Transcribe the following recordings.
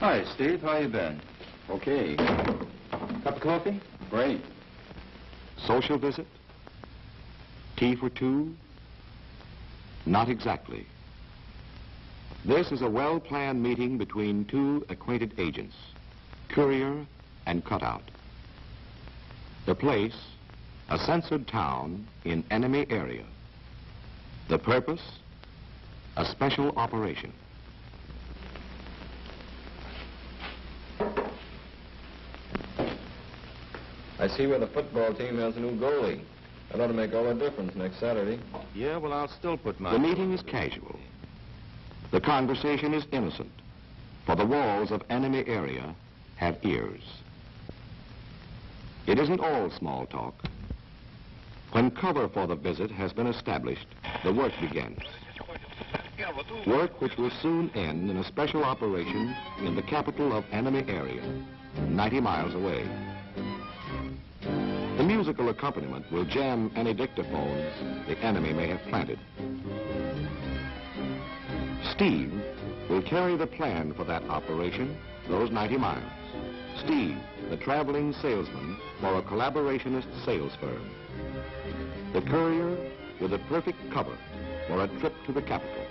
Hi, Steve. How you been? Okay. Cup of coffee? Great. Social visit? Tea for two? Not exactly. This is a well-planned meeting between two acquainted agents, courier and cutout. The place, a censored town in enemy area. The purpose, a special operation. I see where the football team has a new goalie. That ought to make all the difference next Saturday. Yeah, well, I'll still put my... The meeting is casual. The conversation is innocent, for the walls of enemy area have ears. It isn't all small talk. When cover for the visit has been established, the work begins. Work which will soon end in a special operation in the capital of enemy area, 90 miles away. The musical accompaniment will jam any dictaphones the enemy may have planted. Steve will carry the plan for that operation, those 90 miles. Steve, the traveling salesman for a collaborationist sales firm. The courier with a perfect cover for a trip to the capital.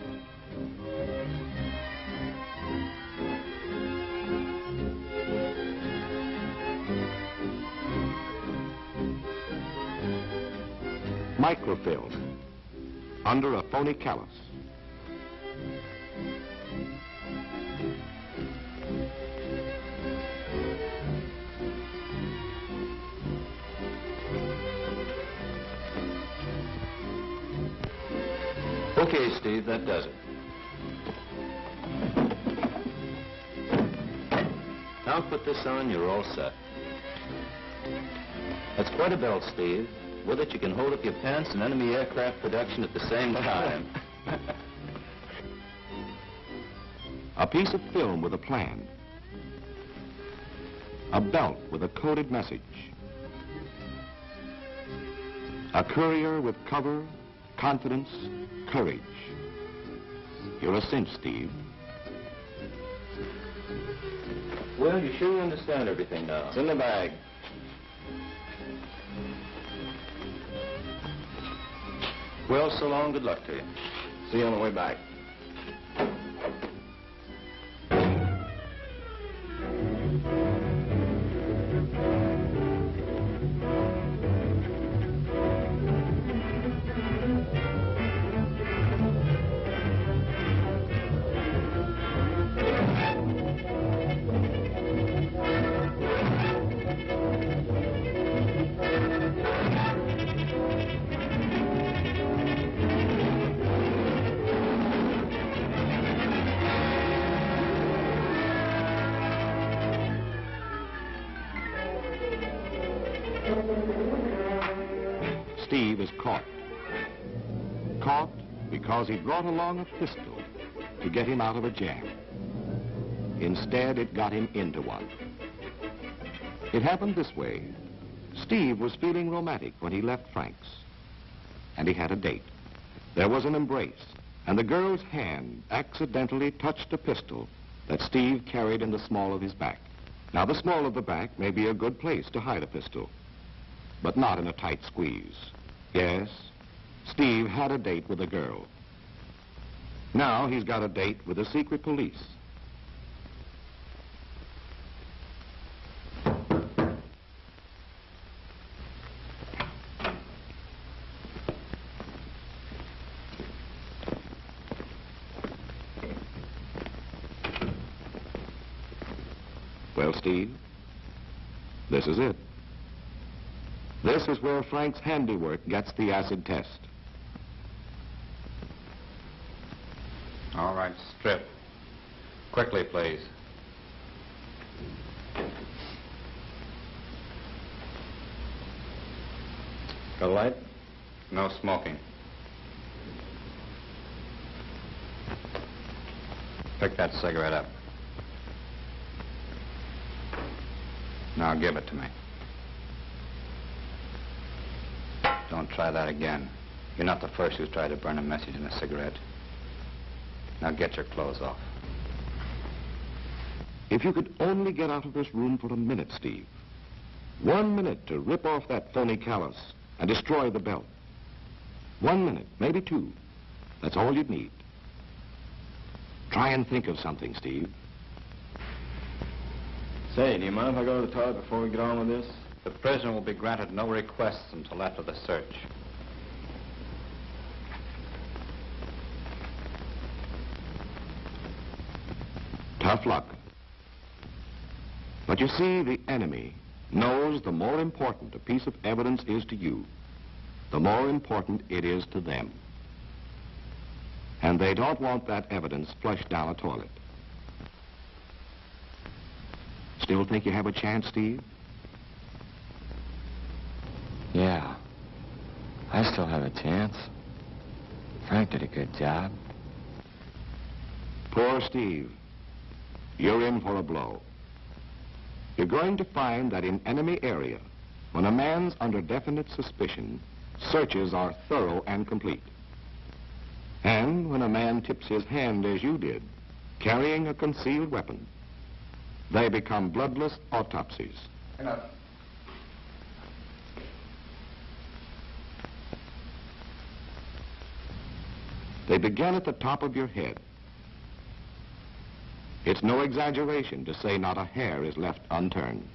Microfilm under a phony callus. Okay, Steve, that does it. Now put this on, you're all set. That's quite a belt, Steve. With it, you can hold up your pants and enemy aircraft production at the same time. A piece of film with a plan. A belt with a coded message. A courier with cover, confidence, courage. You're a cinch, Steve. Well, you sure understand everything now. It's in the bag. Well, so long. Good luck to you. See you on the way back. Steve is caught. Caught because he brought along a pistol to get him out of a jam. Instead, it got him into one. It happened this way. Steve was feeling romantic when he left Frank's, and he had a date. There was an embrace, and the girl's hand accidentally touched a pistol that Steve carried in the small of his back. Now, the small of the back may be a good place to hide a pistol, but not in a tight squeeze. Yes, Steve had a date with a girl. Now he's got a date with the secret police. Well, Steve, this is it. This is where Frank's handiwork gets the acid test. All right, strip. Quickly, please. Got a light? No smoking. Pick that cigarette up. Now give it to me. Don't try that again. You're not the first who's tried to burn a message in a cigarette. Now get your clothes off. If you could only get out of this room for a minute, Steve. 1 minute to rip off that phony callus and destroy the belt. 1 minute, maybe 2. That's all you'd need. Try and think of something, Steve. Say, do you mind if I go to the toilet before we get on with this? The prisoner will be granted no requests until after the search. Tough luck. But you see, the enemy knows the more important a piece of evidence is to you, the more important it is to them. And they don't want that evidence flushed down a toilet. Still think you have a chance, Steve? Yeah. I still have a chance. Frank did a good job. Poor Steve. You're in for a blow. You're going to find that in enemy area, when a man's under definite suspicion, searches are thorough and complete. And when a man tips his hand as you did, carrying a concealed weapon, they become bloodless autopsies. Enough. They begin at the top of your head. It's no exaggeration to say not a hair is left unturned.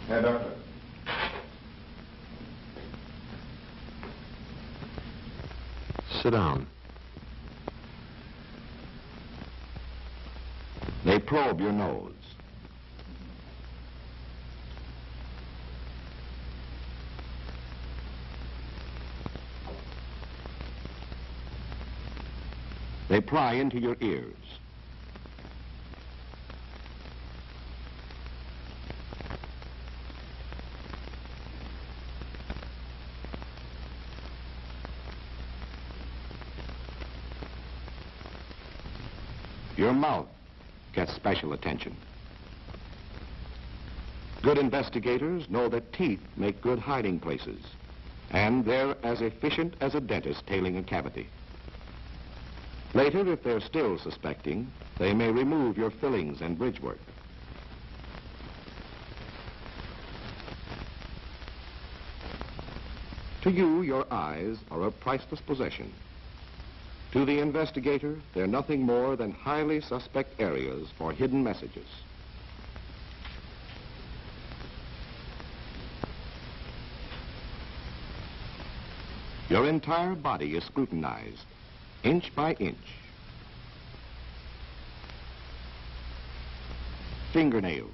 Hey, Doctor. Sit down. They probe your nose. They pry into your ears. Your mouth gets special attention. Good investigators know that teeth make good hiding places, and they're as efficient as a dentist tailing a cavity. Later, if they're still suspecting, they may remove your fillings and bridge work. To you, your eyes are a priceless possession. To the investigator, they're nothing more than highly suspect areas for hidden messages. Your entire body is scrutinized, inch by inch. Fingernails,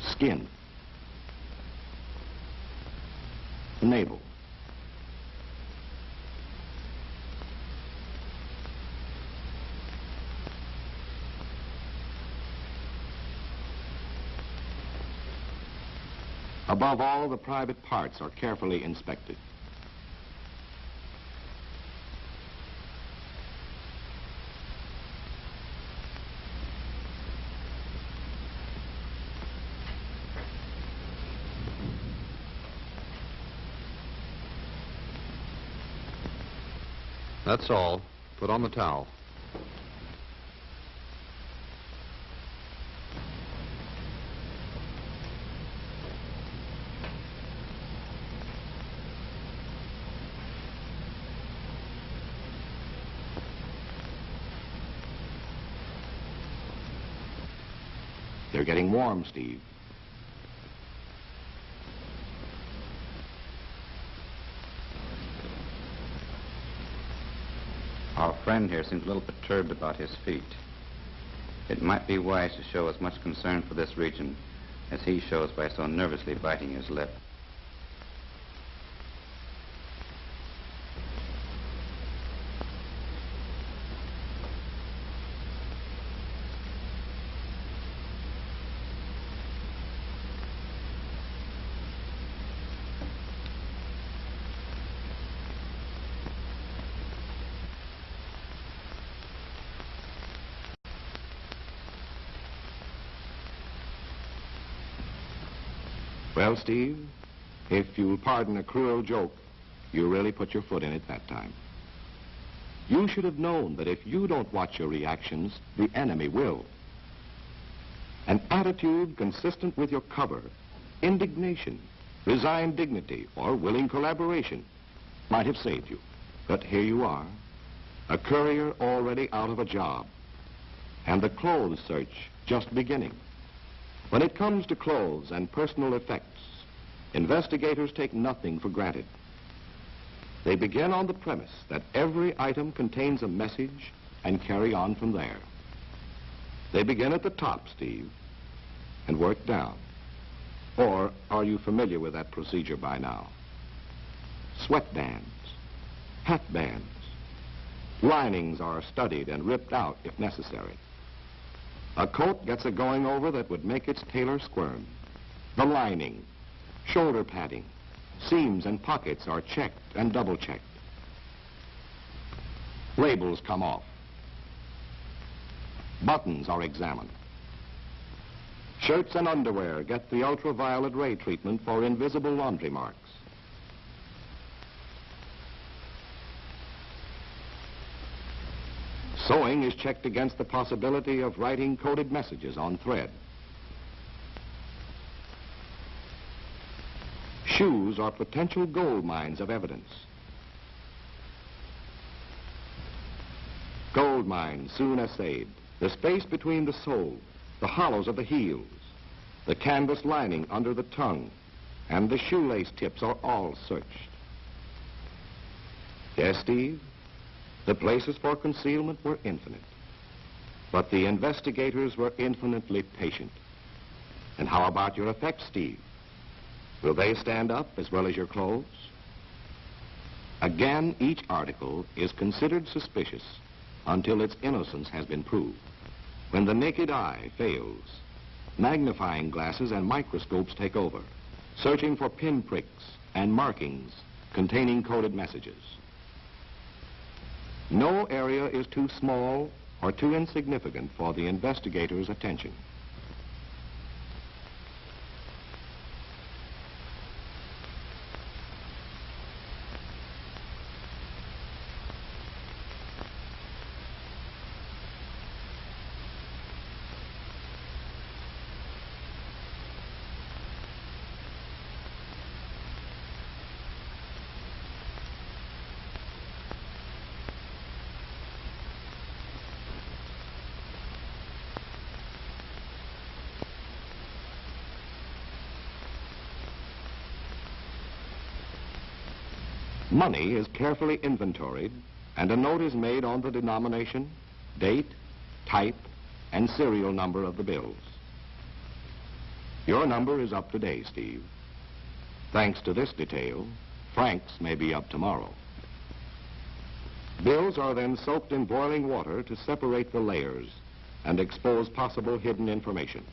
skin, navel. Above all, the private parts are carefully inspected. That's all. Put on the towel. They're getting warm, Steve. Our friend here seems a little perturbed about his feet. It might be wise to show as much concern for this region as he shows by so nervously biting his lip. Well, Steve, if you'll pardon a cruel joke, you really put your foot in it that time. You should have known that if you don't watch your reactions, the enemy will. An attitude consistent with your cover, indignation, resigned dignity, or willing collaboration might have saved you. But here you are, a courier already out of a job, and the clothes search just beginning. When it comes to clothes and personal effects, investigators take nothing for granted. They begin on the premise that every item contains a message and carry on from there. They begin at the top, Steve, and work down. Or are you familiar with that procedure by now? Sweatbands, hat bands, linings are studied and ripped out if necessary. A coat gets a going over that would make its tailor squirm. The lining, shoulder padding, seams and pockets are checked and double-checked. Labels come off. Buttons are examined. Shirts and underwear get the ultraviolet ray treatment for invisible laundry marks. Sewing is checked against the possibility of writing coded messages on thread. Shoes are potential gold mines of evidence. Gold mines soon assayed. The space between the sole, the hollows of the heels, the canvas lining under the tongue, and the shoelace tips are all searched. Yes, Steve? The places for concealment were infinite, but the investigators were infinitely patient. And how about your effects, Steve? Will they stand up as well as your clothes? Again, each article is considered suspicious until its innocence has been proved. When the naked eye fails, magnifying glasses and microscopes take over, searching for pinpricks and markings containing coded messages. No area is too small or too insignificant for the investigator's attention. Money is carefully inventoried, and a note is made on the denomination, date, type, and serial number of the bills. Your number is up today, Steve. Thanks to this detail, Frank's may be up tomorrow. Bills are then soaked in boiling water to separate the layers and expose possible hidden information.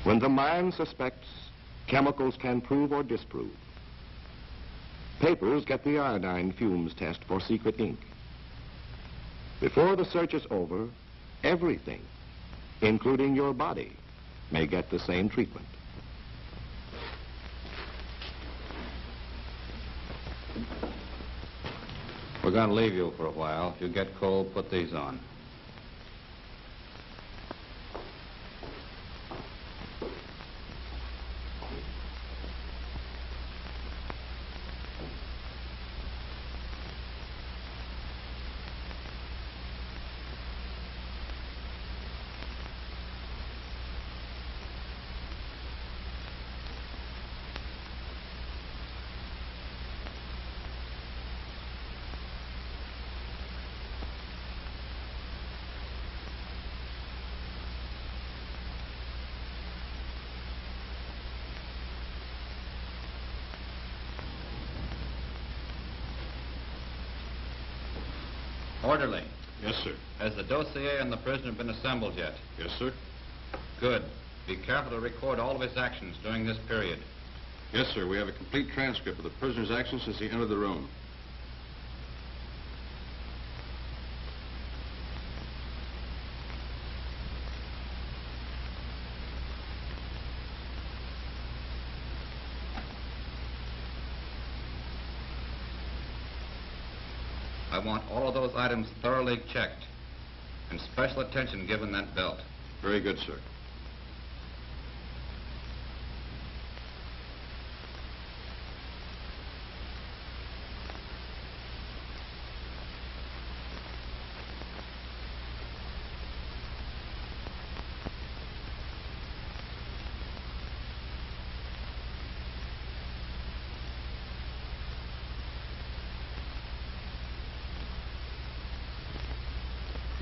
When the mind suspects, chemicals can prove or disprove. Papers get the iodine fumes test for secret ink. Before the search is over, everything, including your body, may get the same treatment. We're going to leave you for a while. If you get cold, put these on. Orderly. Yes, sir. Has the dossier on the prisoner been assembled yet? Yes, sir. Good. Be careful to record all of his actions during this period. Yes, sir. We have a complete transcript of the prisoner's actions since he entered the room. I want all of those items thoroughly checked and special attention given that belt. Very good, sir.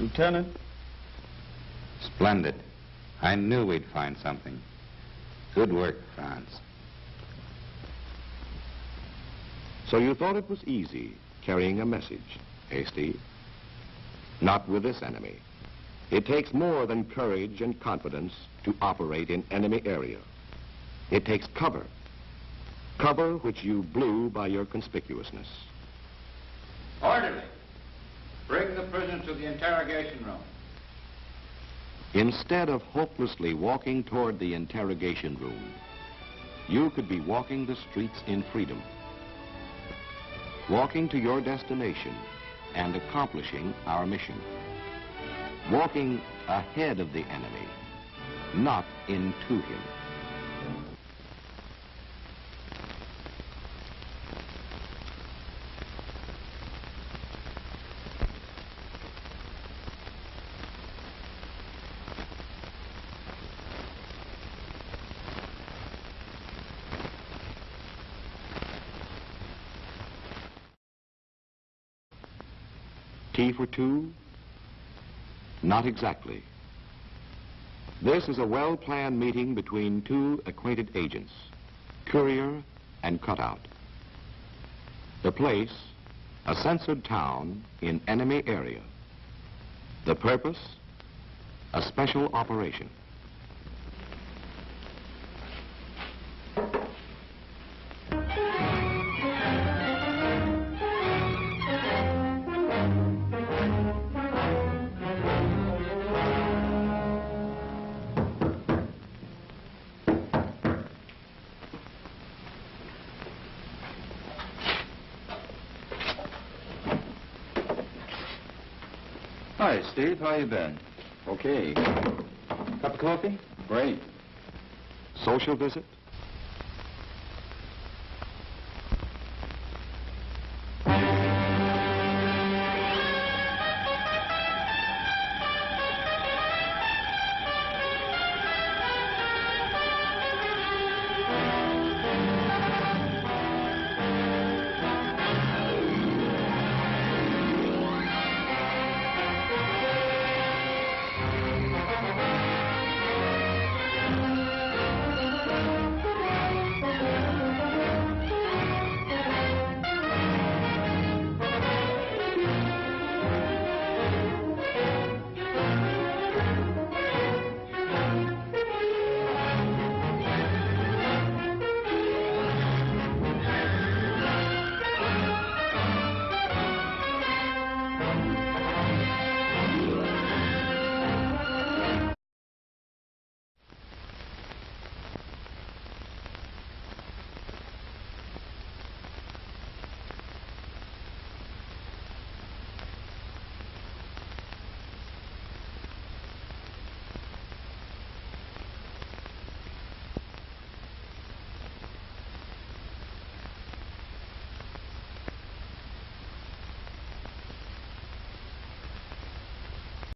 Lieutenant? Splendid. I knew we'd find something. Good work, Franz. So you thought it was easy carrying a message, eh, Steve? Not with this enemy. It takes more than courage and confidence to operate in enemy area. It takes cover. Cover which you blew by your conspicuousness. Orderly. Bring the prisoner to the interrogation room. Instead of hopelessly walking toward the interrogation room, you could be walking the streets in freedom. Walking to your destination and accomplishing our mission. Walking ahead of the enemy, not into him. Tea for two? Not exactly. This is a well-planned meeting between two acquainted agents, courier and cutout. The place, a censored town in enemy area. The purpose, a special operation. Hi, Steve. How you been? Okay. Cup of coffee? Great. Social visit?